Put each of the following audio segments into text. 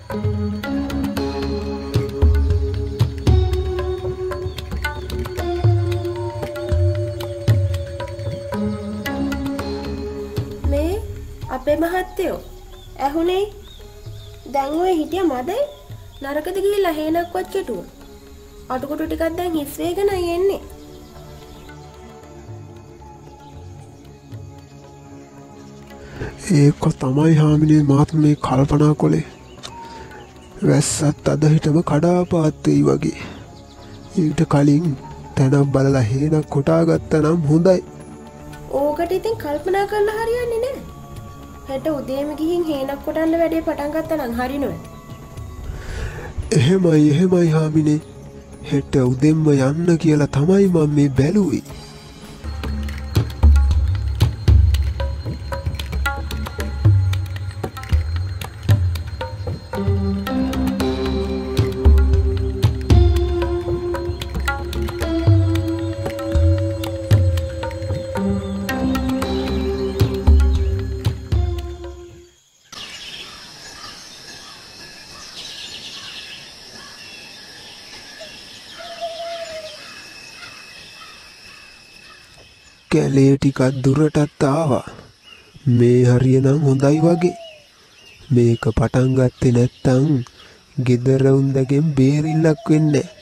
මේ අපේ මහත්තයෝ ඇහුනේ දැන් ඔය හිටිය මදේ නරකද ගිහිල්ලා හේනක්වත් කෙටුවා. අටකොටු ටිකක් දැන් හිස් වේගෙන යන්නේ. ඒක තමයි හාමිනේ මාත් මේ කල්පනා කොලේ. වැස්සත් අද හිටම කඩාපාත් වෙයි වගේ. ඊට කලින් තැනක් බලලා හේනක් කොටා ගත්තා නම් හොඳයි. ඕකට ඉතින් කල්පනා කරලා හරියන්නේ නැහැ. හෙට උදේම ගිහින් හේනක් කොටන්න වැඩේ පටන් ගත්තා නම් හරිනවද? එහෙමයි හාමිනේ. හෙට උදෙන්ම යන්න කියලා තමයි මම මේ බැලුවේ. කැලේ ටිකක් දුරටත් ආවා. මේ හරියනම් හොඳයි වගේ. මේක පටන් ගත්තේ නැත්තම් ගෙදර උන්දගෙන් බේරිල්ලක් වෙන්නේ නැහැ.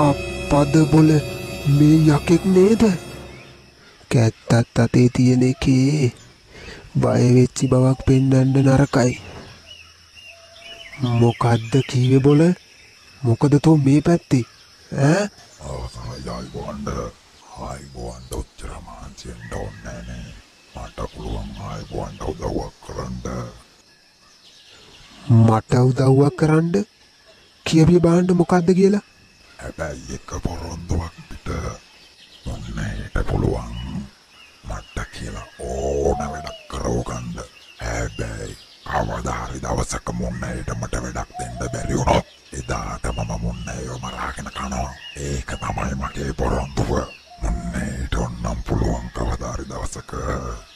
අප්පද බොල මේ යකෙක් නේද? කැත්තත් අතේ තියෙන එකේ බය වෙච්චි බවක් පෙන්වන්න නරකයි. මොකද්ද කීවේ බොල? මොකද තෝ මේ පැත්තේ? ඈ? ආයි බොන්න ඔච්චර මාන්සියෙන් ඩෝන්නේ නේ. මට පුළුවන් ආයි බොන්න උදව්වක් කරන්න. මට උදව්වක් කරන්න? කියපිය බාන්න මොකද්ද කියලා? හැබැයි එක පොරොන්දුවක් පිට මොන්නේට පුළුවන් මට කියලා ඕන වැඩක් කරවගන්න. හැබැයි කවදා හරි දවසක මොන්නේට මට වැඩක් දෙන්න බැරි වුණොත් එදාට මම මොන්නේව මරාගෙන කනවා. ඒක තමයි මගේ පොරොන්දුව. මොන්නේට ඔන්නම් පුළුවන් කවදා හරි දවසක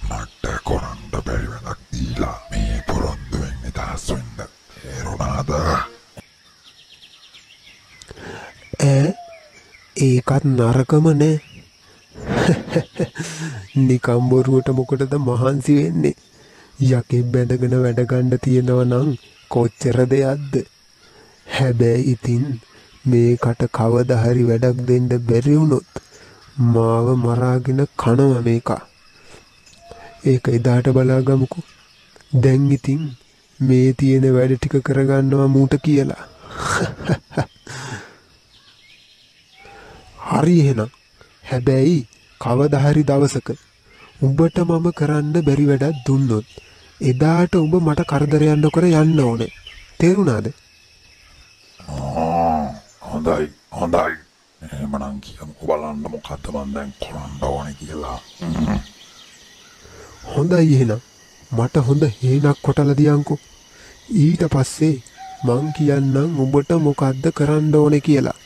මට කරන්න බැරි වැඩක් දීලා මේ පොරොන්දුවෙන් නිදහස් වෙන්න. තේරුණාද? ඒකත් නරකම නෑ. නිකම් බොරුවට මොකටද මහන්සි වෙන්නේ? යකෙක් බැඳගෙන වැඩ ගන්න තියෙනවා නම් කොච්චර දෙයක්ද? හැබැයි ඉතින් මේකට කවදා හරි වැඩක් දෙන්න බැරි වුණොත් මාව මරාගෙන කනවා මේක. ඒක එදාට බලාගමුකෝ. දැන් ඉතින් මේ තියෙන වැඩ ටික කරගන්නවා මූට කියලා. හරි එහෙනම්. හැබැයි කවදා හරි දවසක උඹට මම කරන්න බැරි වැඩක් දුන්නොත් එදාට උඹ මට කරදරයක් නොකර යන්න ඕනේ. තේරුණාද? හොඳයි. එහෙමනම් කියමුකෝ බලන්න මොකද්ද මන් දැන් කරන්න ඕනේ කියලා. හොඳයි එහෙනම්. මට හොඳ හේනක් කොටලා දියන්කෝ. ඊට පස්සේ මං කියන්නම් උඹට මොකද්ද කරන්න ඕනේ කියලා.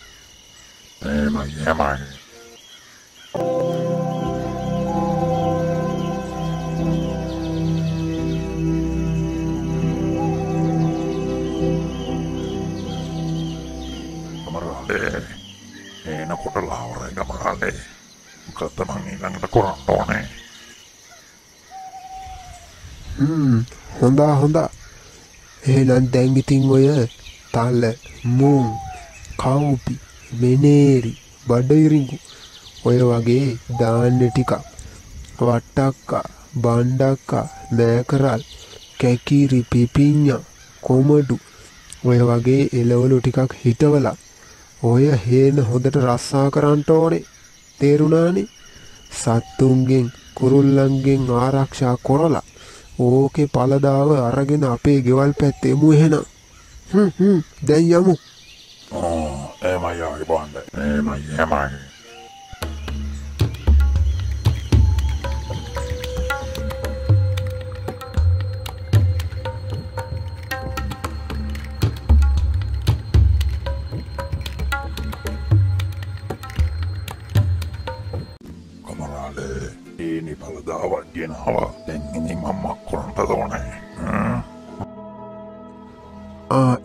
එහෙමයි. එන කොටලා වරේ ගමරාලේ මොකද මං ඊළඟට කරන්න ඕනේ? හොඳා. එහෙනම් දැන් ඉතින් ඔය තල, මුං, කවුපි, මෙනේරි, බඩිරිඟු ඔය වගේ දාන්න ටිකක් වට්ටක්කා, බණ්ඩක්කා, මෑකරල්, කැකිරි, පිපිඤ්ඤා, කොමඩු ඔය වගේ එළවලු ටිකක් හිටවලා ඔය හේන හොඳට රස්සා කරන්න ඕනේ. තේරුණානේ? සත්තුන්ගෙන් කුරුල්ලන්ගෙන් ආරක්ෂා කරලා ඕකේ පළදාව අරගෙන අපේ ගෙවල් පැත්තේ එමු එහෙනම්. දැන් යමු. එමයි ආගේ බොන්ද. එමයි. ini paladawan ginawa dan ini mama kurang tadone.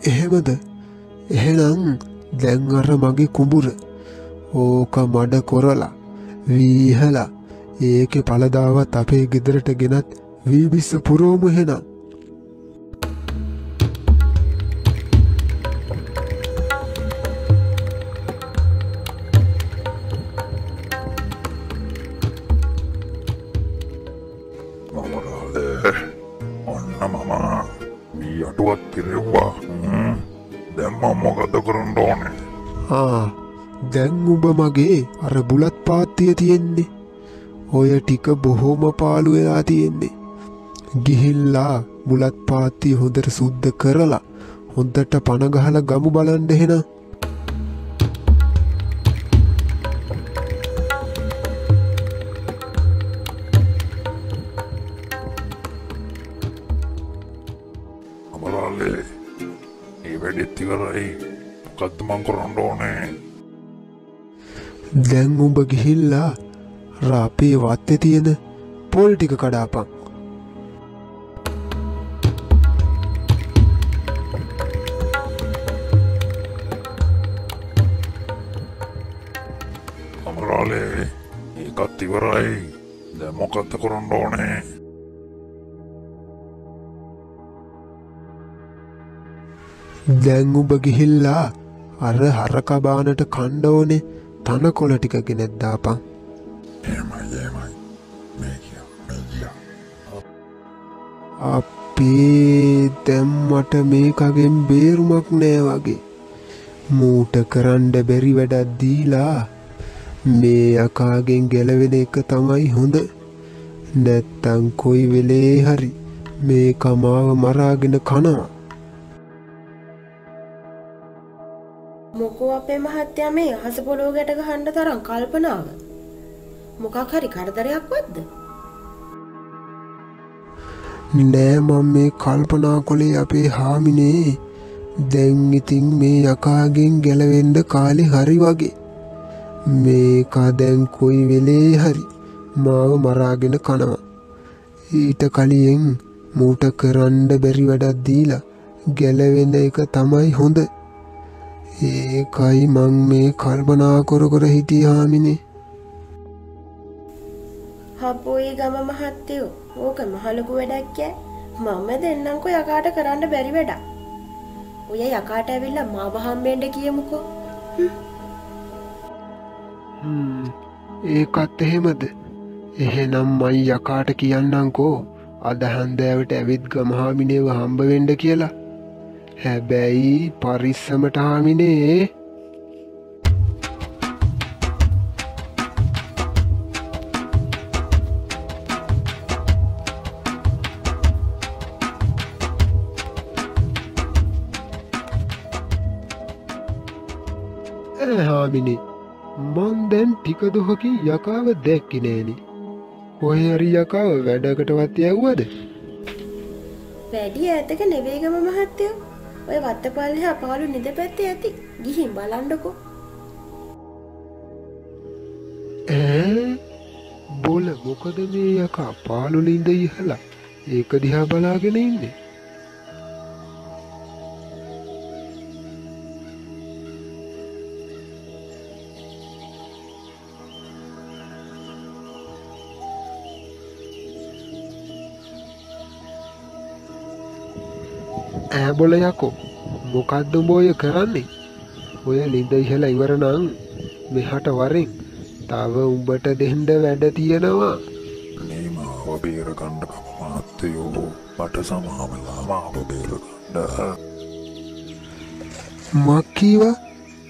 එහෙමද? එහෙනම් දැන් අර මගේ කුඹුර ඕක මඩ කොරලා වීහලා ඒකේ පළදාවත් අපේ ගෙදරට ගෙනත් වීබිස්ස පුරෝමු එහෙනම්. දැන් උඹ මගේ අර බුලත් පාත්තිය තියෙන්නේ. ඔය ටික බොහොම පාළු වෙලා තියෙන්නේ. ගිහිල්ලා බුලත් පාත්තිය හොඳට සුද්ධ කරලා හොඳට පණ ගහලා ගමු බලන්න එහෙනම්. අමරාලේ මේ වැඩෙත් ඉවරයි. මොකද්ද මං කරන්න ඕනේ? දැන් උඹ ගිහිල්ලා අපේ වත්තේ තියෙන පොල් ටික කඩාපන්. අමරාලේ ඒකත් ඉවරයි. දැන් මොකද්ද කරන්න ඕනේ? දැන් උඹ ගිහිල්ලා අර හරක බානට කණ්ඩ ඕනේ තනකොළ ටික ගෙනත් දාපන්. එමයි මේකියා. අපේ දැන් මට මේකගෙන් බේරුමක් නෑ වගේ. මූට කරන්න බැරි වැඩක් දීලා මේ යකාගෙන් ගැලවෙන එක තමයි හොඳ. නැත්තම් කොයි වෙලේ හරි මේ කමාව මරාගෙන කනවා. මොකෝ අපේ මහත්තයා මේ අහස පොළොව ගැට ගහන්න තරම් කල්පනාව. මොකක් හරි කරදරයක් වද්ද? නෑ මම මේ කල්පනා කළේ අපේ හාමිනේ. දැන් ඉතින් මේ යකාගෙන් ගැලවෙන්න කාලේ හරි වගේ. මේක දැන් කොයි වෙලේ හරි මාව මරාගෙන කනවා. ඊට කලින් මූට කරන්න බැරි වැඩක් දීලා ගැලවෙන එක තමයි හොඳ. ඒකයි මං මේ කල්පනා කර හිටියේ හාමිනේ. හපෝයි ගම මහත්තයෝ ඕක මහ ලොකු වැඩක් ඈ. මම දෙන්නම්කෝ යකාට කරන්න බැරි වැඩක්. ඔය යකාට ඇවිල්ලා මාව හම්බෙන්න කියමුකෝ. ඒකත් එහෙමද? එහෙනම් මං යකාට කියන්නම්කෝ අද හන්දෑවට ඇවිත් ගම හාමිනේව හම්බ වෙන්න කියලා. හැබැයි පරිස්සමට හාමිනේ. හාමිනේ මං දැන් ටික දුහකින් යකාව දැක්කේ නෑනේ. කොහේ හරි යකාව වැඩකටවත් යවුවද? වැඩි ඈතක නෙවෙයි ගම මහත්තයෝ. ඔය වත්තපල්ලෙහා පාළු නිද පැත්තේ ඇති. ගිහින් බලන්නකෝ. බොල මොකද මේ යකා පාළු ලින්ද ඉහලා ඒක දිහා බලාගෙන ඉන්නේ? බොල යකෝ මොකද්ද උඹ ඔය කරන්නේ? ඔය ලින්ද ඉහලා ඉවර නම් මෙහාට වරෙන් තව උඹට දෙන්න වැඩ තියෙනවා. මේ මාව බේර ගන්න මහත්තයෝ මට සමාවෙලා මාව බේර ගන්න. මක්කීවා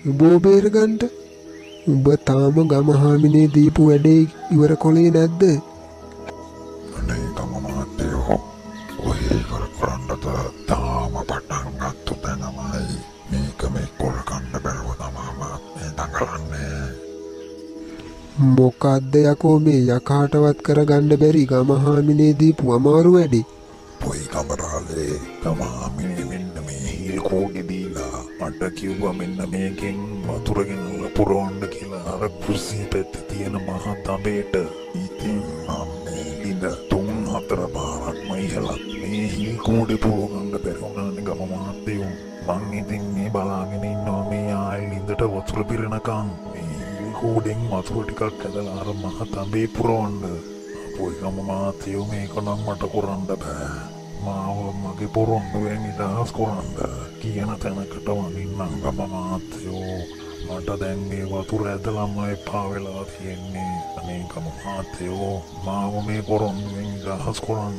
උබෝ බේරගන්ට උඹ තාම ගමහාමිනේ දීපු වැඩේ ඉවර කොලේ නැද්ද? අනේ ගම මහත්තයෝ ඔය ඉවර කරන්නට තාම පටන් ගත්තු තැනමයි මේක මේ කොල්කන්න බැරුව තමා මේ දඟලන්නේ. මොකක්ද යකෝ මේ යකාටවත් කරගන්න බැරි ගමහාමිනේ දීපු අමාරු වැඩේ? පොයි කමරාලේ ගමහාමිනේ මෙන්න මේ හිල් කෝඩි දීලා මට කිව්වා මෙන්න මේකෙන් වතුර ගෙනල්ලා පුරවන්න කියලා අර කුස්සිය පැත්තේ තියෙන මහා තඹේට. ඉතින් අම්මේ ඉඳ 3-4 පාරක්ම ඉහළත් මේ හිල් කෝඩි පුරවන්න බැරි වුණානේ ගම මහත්තයෝ. මං ඉතින් මේ බලාගෙන ඉන්නවා මේ ආයෙ ඉඳට වතුර පිරෙනකන් මේ හිල් කෝඩෙන් වතුර ටිකක් ඇදලා අර මහා තඹේ පුරවන්න. පොයි ගම මහත්තයෝ මේක නම් මට කරන්න බෑ. මාව මගේ පොරොන්දුවෙන් නිදහස් කරන්න කියන තැනකට වඳින්නම් ගම මහත්තයෝ. මට දැන් මේ වතුර ඇදලම එපා වෙලා තියෙන්නේ. අනේ ගම මහත්තයෝ මාව මේ පොරොන්දුවෙන් නිදහස් කරන්න.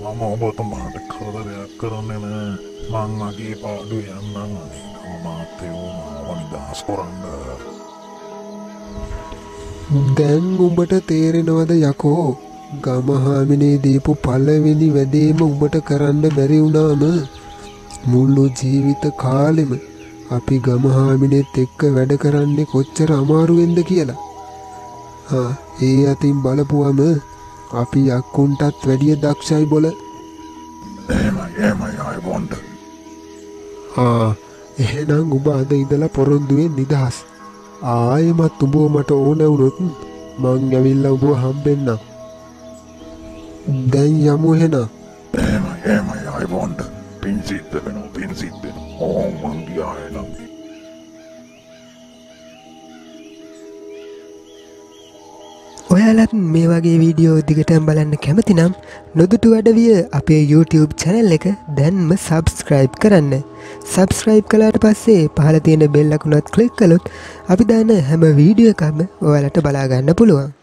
මම ඔබතුමාට කරදරයක් කරන්නේ නෑ. මං මගේ පාඩුවේ යන්නම්. අනේ ගම මහත්තයෝ මාව නිදහස් කරන්න. දැන් උඹට තේරෙනවද යකෝ ගමහාමිනේ දීපු පළවෙනි වැඩේම උඹට කරන්න බැරි වුණාම මුළු ජීවිත කාලෙම අපි ගමහාමිනේත් එක්ක වැඩ කරන්නේ කොච්චර අමාරුවෙන්ද කියලා. ඒ අතින් බලපුවම අපි යක්කුන්ටත් වැඩිය දක්ෂයි බොල. එහෙමයි ආයිබොන්ඩ. එහෙනම් උඹ අද ඉඳලා පොරොන්දුවෙන් නිදහස්. ආයෙමත් උඹව මට ඕන වුණොත් මං ඇවිල්ලා උඹව හම්බෙන්නම්. දැන් යමු එහෙනම්. එහෙමයි ආයිබොන්ඩ. පින් සිද්ධ වෙනවා. ඕම් මං ගියා එහෙනම්. ඔයාලත් මේ වගේ වීඩියෝ දිගටම බලන්න කැමති නම් නොදුටු අඩවිය අපේ YouTube channel එක දැන්ම subscribe කරන්න. subscribe කළාට පස්සේ පහළ තියෙන bell අකුණත් click කළොත් අපි දාන හැම වීඩියෝ එකක්ම ඔයාලට බලා ගන්න පුළුවන්.